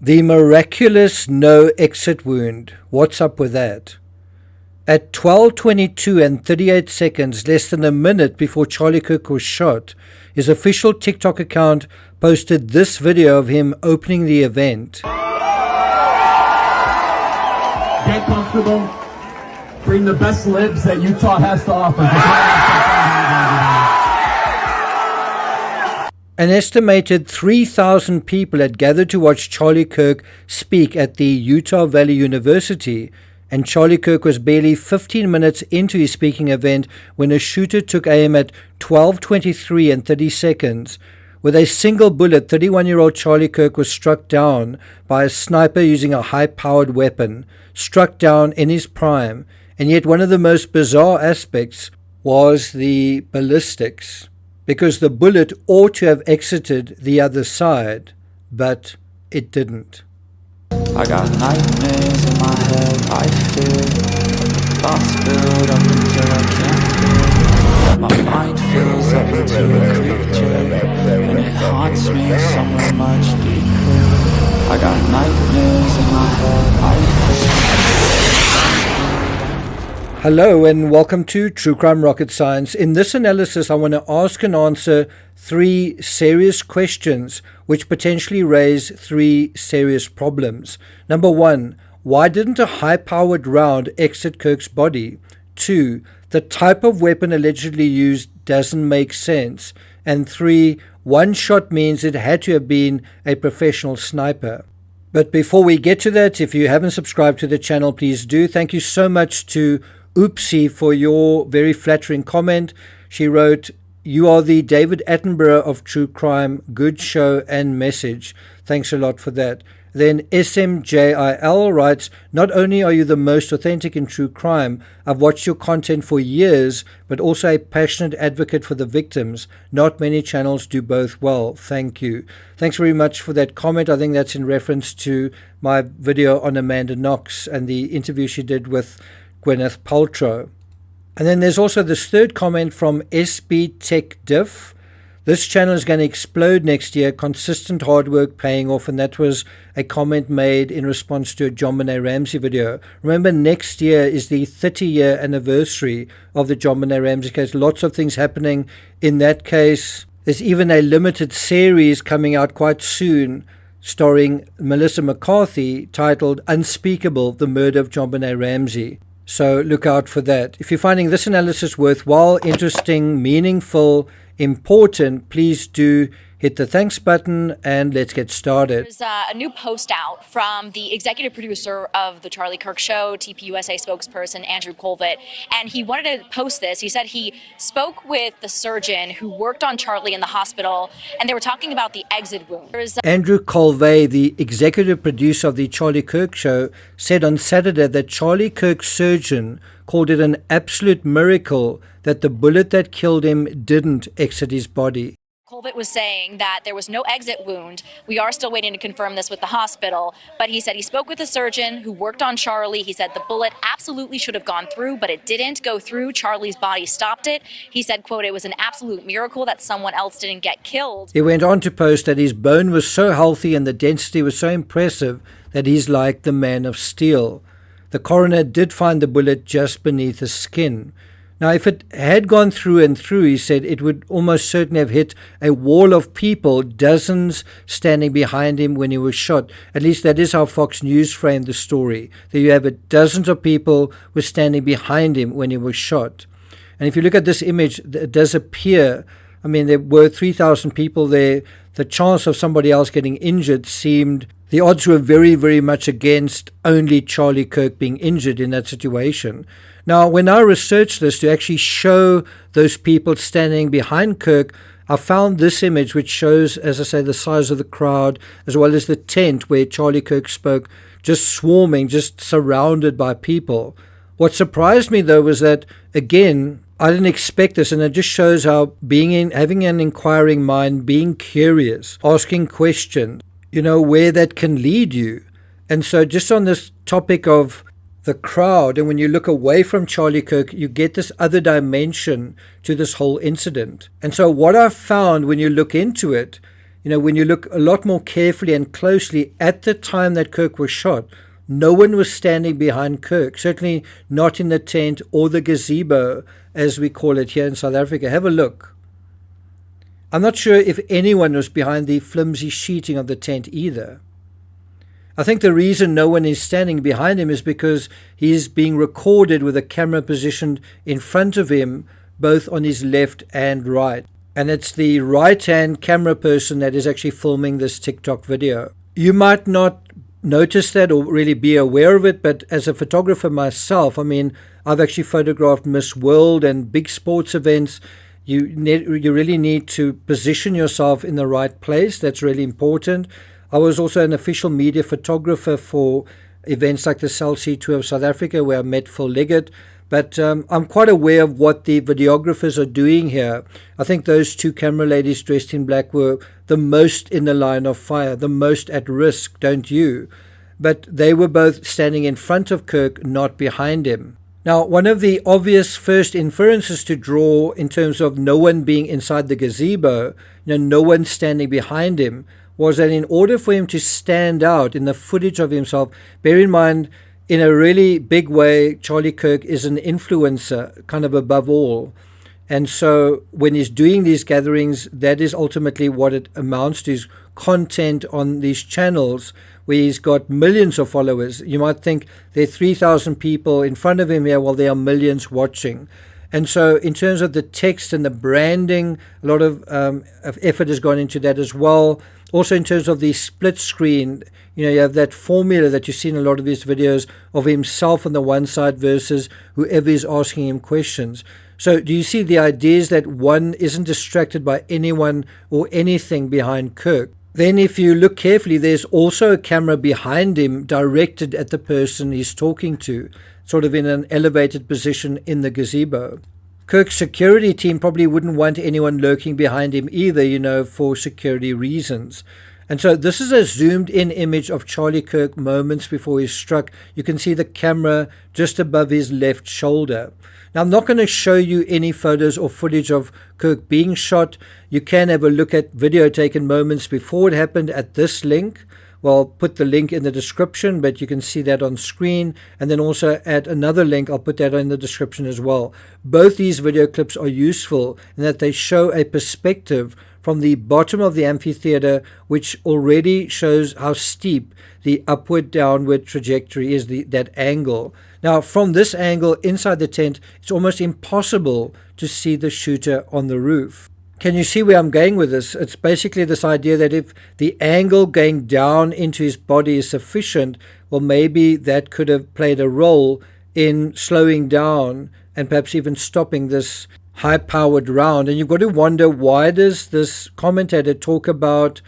The miraculous no exit wound. What's up with that? At 12:22 and 38 seconds, less than a minute before Charlie Kirk was shot, his official TikTok account posted this video of him opening the event. Get comfortable. Bring the best libs that Utah has to offer. An estimated 3,000 people had gathered to watch Charlie Kirk speak at the Utah Valley University, and Charlie Kirk was barely 15 minutes into his speaking event when a shooter took aim at 12:23 and 30 seconds. With a single bullet, 31-year-old Charlie Kirk was struck down by a sniper using a high-powered weapon, struck down in his prime, and yet one of the most bizarre aspects was the ballistics, because the bullet ought to have exited the other side, but it didn't. I got nightmares in my head, I fear thoughts build up until I can't feel. My mind fills up into a creature, and it haunts me somewhere much deeper. I got nightmares in my head, I fear. Hello and welcome to True Crime Rocket Science. In this analysis, I want to ask and answer three serious questions which potentially raise three serious problems. Number one, why didn't a high-powered round exit Kirk's body? Two, the type of weapon allegedly used doesn't make sense. And three, one shot means it had to have been a professional sniper. But before we get to that, if you haven't subscribed to the channel, please do. Thank you so much to Oopsie for your very flattering comment. She wrote, "You are the David Attenborough of true crime. Good show and message." Thanks a lot for that. Then SMJIL writes, "Not only are you the most authentic in true crime, I've watched your content for years, but also a passionate advocate for the victims. Not many channels do both well. Thank you." Thanks very much for that comment. I think that's in reference to my video on Amanda Knox and the interview she did with Gwyneth Paltrow. And then there's also this third comment from SB Tech Diff. "This channel is going to explode next year. Consistent hard work paying off." And that was a comment made in response to a JonBenet Ramsey video. Remember, next year is the 30-year anniversary of the JonBenet Ramsey case. Lots of things happening in that case. There's even a limited series coming out quite soon starring Melissa McCarthy titled Unspeakable: The Murder of JonBenet Ramsey. So look out for that. If you're finding this analysis worthwhile, interesting, meaningful, important, please do hit the thanks button and let's get started. There's a new post out from the executive producer of the Charlie Kirk Show, TPUSA spokesperson Andrew Colvett, and he wanted to post this. He said he spoke with the surgeon who worked on Charlie in the hospital, and they were talking about the exit wound. Andrew Colvett, the executive producer of the Charlie Kirk Show, said on Saturday that Charlie Kirk's surgeon called it an absolute miracle that the bullet that killed him didn't exit his body. Colvett was saying that there was no exit wound. We are still waiting to confirm this with the hospital, but he said he spoke with a surgeon who worked on Charlie. He said the bullet absolutely should have gone through, but it didn't go through. Charlie's body stopped it. He said, quote, "It was an absolute miracle that someone else didn't get killed." He went on to post that his bone was so healthy and the density was so impressive that he's like the man of steel. The coroner did find the bullet just beneath his skin. Now, if it had gone through and through, he said, it would almost certainly have hit a wall of people, dozens standing behind him when he was shot. At least that is how Fox News framed the story. There you have it, dozens of people were standing behind him when he was shot. And if you look at this image, it does appear, I mean, there were 3,000 people there. The chance of somebody else getting injured seemed, the odds were very, very much against only Charlie Kirk being injured in that situation. Now, when I researched this to actually show those people standing behind Kirk, I found this image which shows, as I say, the size of the crowd, as well as the tent where Charlie Kirk spoke, just swarming, just surrounded by people. What surprised me, though, was that, again, I didn't expect this, and it just shows how having an inquiring mind, being curious, asking questions, where that can lead you. And so just on this topic of the crowd, and when you look away from Charlie Kirk, you get this other dimension to this whole incident. And so what I found when you look into it when you look a lot more carefully and closely at the time that Kirk was shot, no one was standing behind Kirk, certainly not in the tent or the gazebo, as we call it here in South Africa. Have a look. I'm not sure if anyone was behind the flimsy sheeting of the tent either. I think the reason no one is standing behind him is because he's being recorded with a camera positioned in front of him, both on his left and right. And it's the right-hand camera person that is actually filming this TikTok video. You might not notice that or really be aware of it, but as a photographer myself, I've actually photographed Miss World and big sports events. You really need to position yourself in the right place. That's really important. I was also an official media photographer for events like the Cell C Tour of South Africa, where I met Phil Leggett. But I'm quite aware of what the videographers are doing here. I think those two camera ladies dressed in black were the most in the line of fire, the most at risk, don't you? But they were both standing in front of Kirk, not behind him. Now, one of the obvious first inferences to draw in terms of no one being inside the gazebo, no one standing behind him, was that in order for him to stand out in the footage of himself, bear in mind, in a really big way, Charlie Kirk is an influencer, kind of above all. And so when he's doing these gatherings, that is ultimately what it amounts to, is content on these channels where he's got millions of followers. You might think there are 3,000 people in front of him here, while there are millions watching. And so in terms of the text and the branding, a lot of effort has gone into that as well. Also in terms of the split screen, you have that formula that you see in a lot of his videos of himself on the one side versus whoever is asking him questions. So do you see the ideas that one isn't distracted by anyone or anything behind Kirk? Then if you look carefully, there's also a camera behind him directed at the person he's talking to, sort of in an elevated position in the gazebo. Kirk's security team probably wouldn't want anyone lurking behind him either, for security reasons. And so this is a zoomed in image of Charlie Kirk moments before he's struck. You can see the camera just above his left shoulder. Now, I'm not going to show you any photos or footage of Kirk being shot. You can have a look at video taken moments before it happened at this link. Well, I'll put the link in the description, but you can see that on screen. And then also at another link, I'll put that in the description as well. Both these video clips are useful in that they show a perspective from the bottom of the amphitheater, which already shows how steep the upward-downward trajectory is, that angle. Now, from this angle inside the tent, it's almost impossible to see the shooter on the roof. Can you see where I'm going with this? It's basically this idea that if the angle going down into his body is sufficient, well, maybe that could have played a role in slowing down and perhaps even stopping this high-powered round. And you've got to wonder, why does this commentator talk about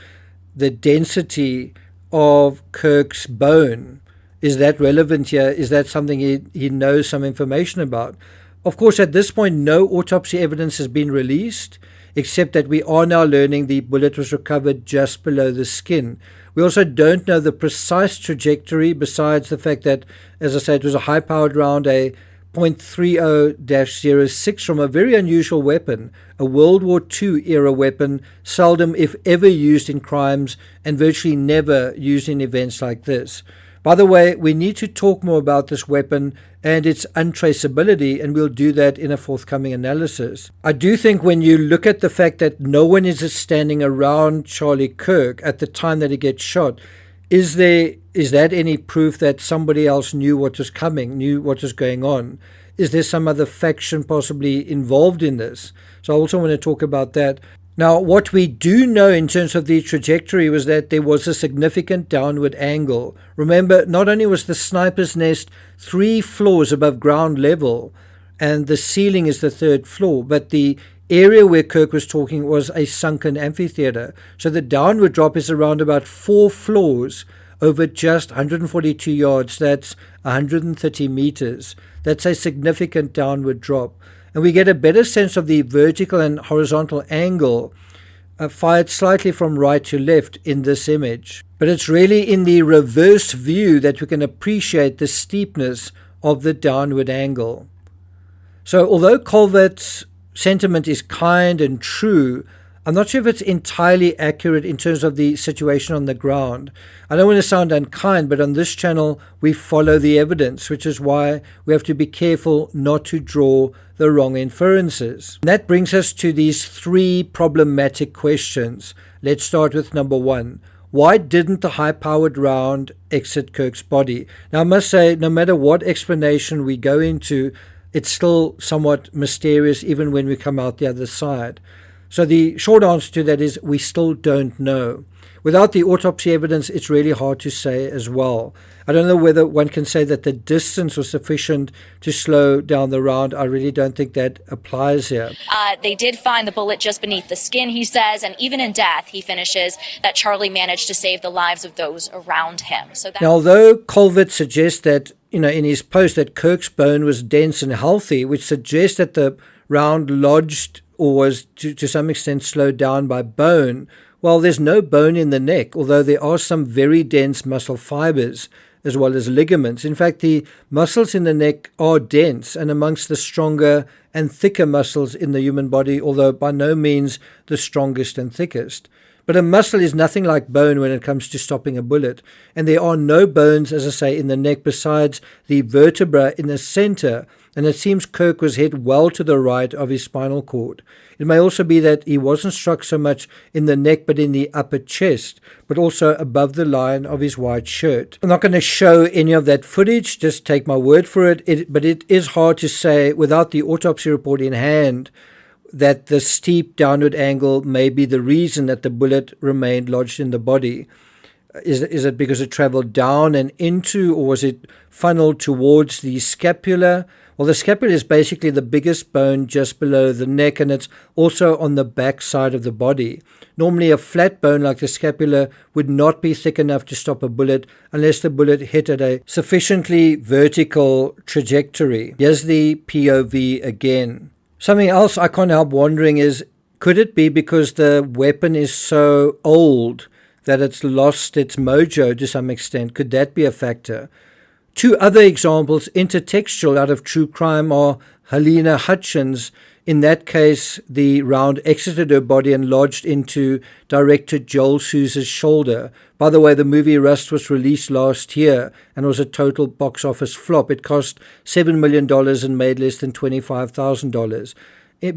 the density of Kirk's bone? Is that relevant here? Is that something he knows some information about? Of course, at this point, no autopsy evidence has been released, except that we are now learning the bullet was recovered just below the skin. We also don't know the precise trajectory, besides the fact that, as I said, it was a high-powered round, a .30-06 from a very unusual weapon, a World War II era weapon, seldom if ever used in crimes and virtually never used in events like this. By the way, we need to talk more about this weapon and its untraceability, and we'll do that in a forthcoming analysis. I do think when you look at the fact that no one is standing around Charlie Kirk at the time that he gets shot, is that any proof that somebody else knew what was coming, knew what was going on? Is there some other faction possibly involved in this? So I also want to talk about that. Now, what we do know in terms of the trajectory was that there was a significant downward angle. Remember, not only was the sniper's nest 3 floors above ground level, and the ceiling is the 3rd floor, but the area where Kirk was talking was a sunken amphitheater. So the downward drop is around about 4 floors over just 142 yards. That's 130 meters. That's a significant downward drop. And we get a better sense of the vertical and horizontal angle fired slightly from right to left in this image. But it's really in the reverse view that we can appreciate the steepness of the downward angle. So although Colvert's sentiment is kind and true, I'm not sure if it's entirely accurate in terms of the situation on the ground. I don't want to sound unkind, but on this channel, we follow the evidence, which is why we have to be careful not to draw the wrong inferences. And that brings us to these three problematic questions. Let's start with number one. Why didn't the high-powered round exit Kirk's body? Now, I must say, no matter what explanation we go into, it's still somewhat mysterious even when we come out the other side. So the short answer to that is we still don't know. Without the autopsy evidence, it's really hard to say as well. I don't know whether one can say that the distance was sufficient to slow down the round. I really don't think that applies here. They did find the bullet just beneath the skin, he says, and even in death, he finishes, that Charlie managed to save the lives of those around him. Now, although Colvert suggests that, in his post, that Kirk's bone was dense and healthy, which suggests that the round lodged or was to some extent slowed down by bone, well, there's no bone in the neck, although there are some very dense muscle fibers as well as ligaments. In fact, the muscles in the neck are dense and amongst the stronger and thicker muscles in the human body, although by no means the strongest and thickest. But a muscle is nothing like bone when it comes to stopping a bullet. And there are no bones, as I say, in the neck besides the vertebra in the center. And it seems Kirk was hit well to the right of his spinal cord. It may also be that he wasn't struck so much in the neck but in the upper chest, but also above the line of his white shirt. I'm not going to show any of that footage, just take my word for it. But it is hard to say without the autopsy report in hand that the steep downward angle may be the reason that the bullet remained lodged in the body. Is it because it traveled down and into, or was it funneled towards the scapula? Well, the scapula is basically the biggest bone just below the neck, and it's also on the back side of the body. Normally, a flat bone like the scapula would not be thick enough to stop a bullet unless the bullet hit at a sufficiently vertical trajectory. Here's the POV again. Something else I can't help wondering is, could it be because the weapon is so old that it's lost its mojo to some extent? Could that be a factor? Two other examples, intertextual out of true crime, are Helena Hutchins. In that case, the round exited her body and lodged into director Joel Souza's shoulder. By the way, the movie Rust was released last year and was a total box office flop. It cost $7 million and made less than $25,000.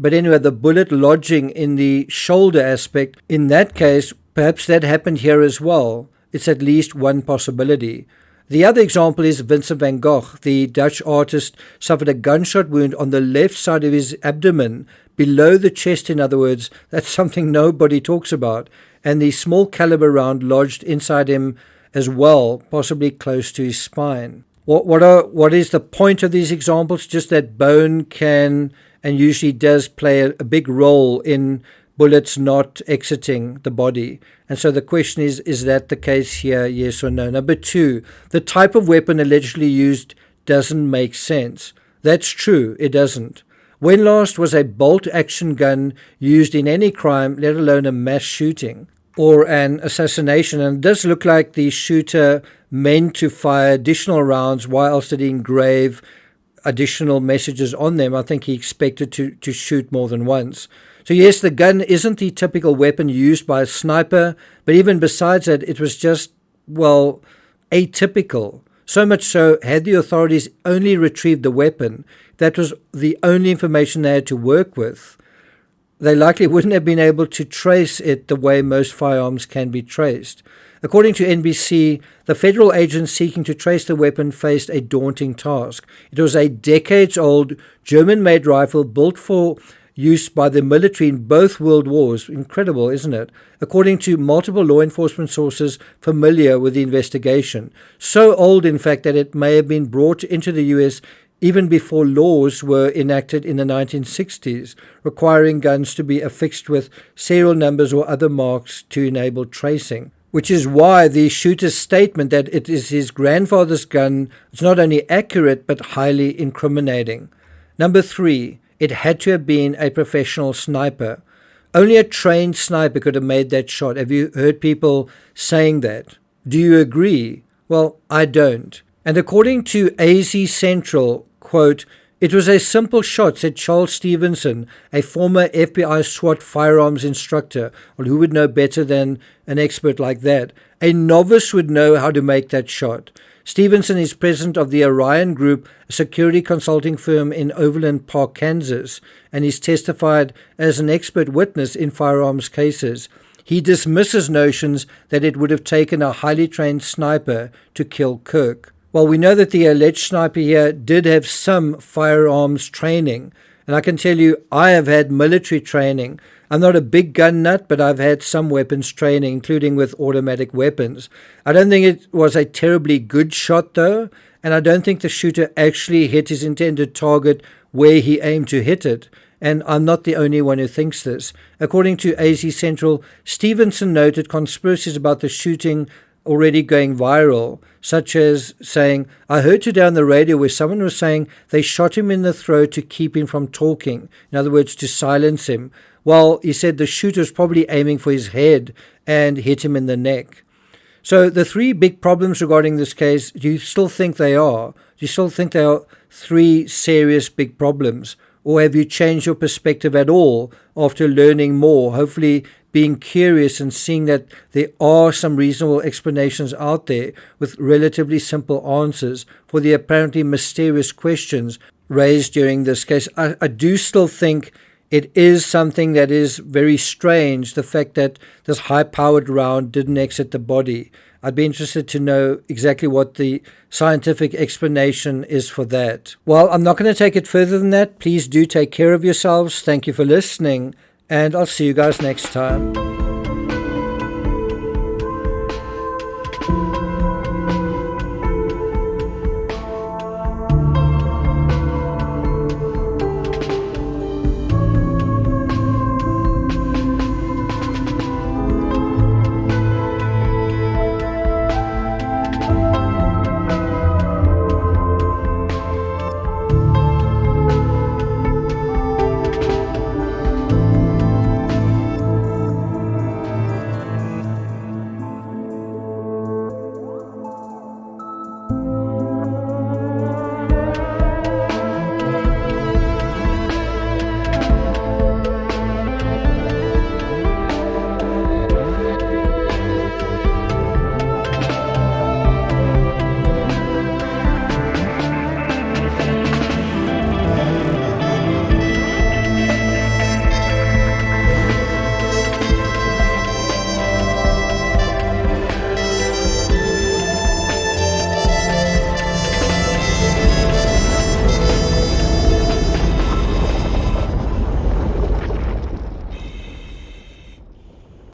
But anyway, the bullet lodging in the shoulder aspect, in that case, perhaps that happened here as well. It's at least one possibility. The other example is Vincent van Gogh. The Dutch artist suffered a gunshot wound on the left side of his abdomen, below the chest, in other words. That's something nobody talks about. And the small caliber round lodged inside him as well, possibly close to his spine. What is the point of these examples? Just that bone can and usually does play a big role in bullets not exiting the body. And so the question is that the case here, yes or no? Number two, the type of weapon allegedly used doesn't make sense. That's true, it doesn't. When last was a bolt-action gun used in any crime, let alone a mass shooting or an assassination? And it does look like the shooter meant to fire additional rounds. Why else did he engrave additional messages on them? I think he expected to shoot more than once. So yes, the gun isn't the typical weapon used by a sniper, but even besides that, it was just, well, atypical. So much so, had the authorities only retrieved the weapon, that was the only information they had to work with, they likely wouldn't have been able to trace it the way most firearms can be traced. According to NBC, the federal agents seeking to trace the weapon faced a daunting task. It was a decades-old German-made rifle built for use by the military in both world wars. Incredible, isn't it? According to multiple law enforcement sources familiar with the investigation. So old, in fact, that it may have been brought into the US even before laws were enacted in the 1960s, requiring guns to be affixed with serial numbers or other marks to enable tracing. Which is why the shooter's statement that it is his grandfather's gun is not only accurate but highly incriminating. Number three, it had to have been a professional sniper. Only a trained sniper could have made that shot. Have you heard people saying that? Do you agree? Well, I don't. And according to AZ Central, quote, It was a simple shot, said Charles Stevenson, a former FBI SWAT firearms instructor. Well, who would know better than an expert like that? A novice would know how to make that shot. Stevenson is president of the Orion Group, a security consulting firm in Overland Park, Kansas, and he's testified as an expert witness in firearms cases. He dismisses notions that it would have taken a highly trained sniper to kill Kirk. Well, we know that the alleged sniper here did have some firearms training, and I can tell you I have had military training. I'm not a big gun nut, but I've had some weapons training, including with automatic weapons. I don't think it was a terribly good shot, though, and I don't think the shooter actually hit his intended target where he aimed to hit it. And I'm not the only one who thinks this. According to AZ Central, Stevenson noted conspiracies about the shooting already going viral, such as saying, I heard today on the radio where someone was saying they shot him in the throat to keep him from talking. In other words, to silence him. Well, he said the shooter was probably aiming for his head and hit him in the neck. So the three big problems regarding this case, do you still think they are? Do you still think they are three serious big problems? Or have you changed your perspective at all after learning more, hopefully being curious and seeing that there are some reasonable explanations out there with relatively simple answers for the apparently mysterious questions raised during this case? I do still think it is something that is very strange, the fact that this high-powered round didn't exit the body. I'd be interested to know exactly what the scientific explanation is for that. Well, I'm not going to take it further than that. Please do take care of yourselves. Thank you for listening, and I'll see you guys next time.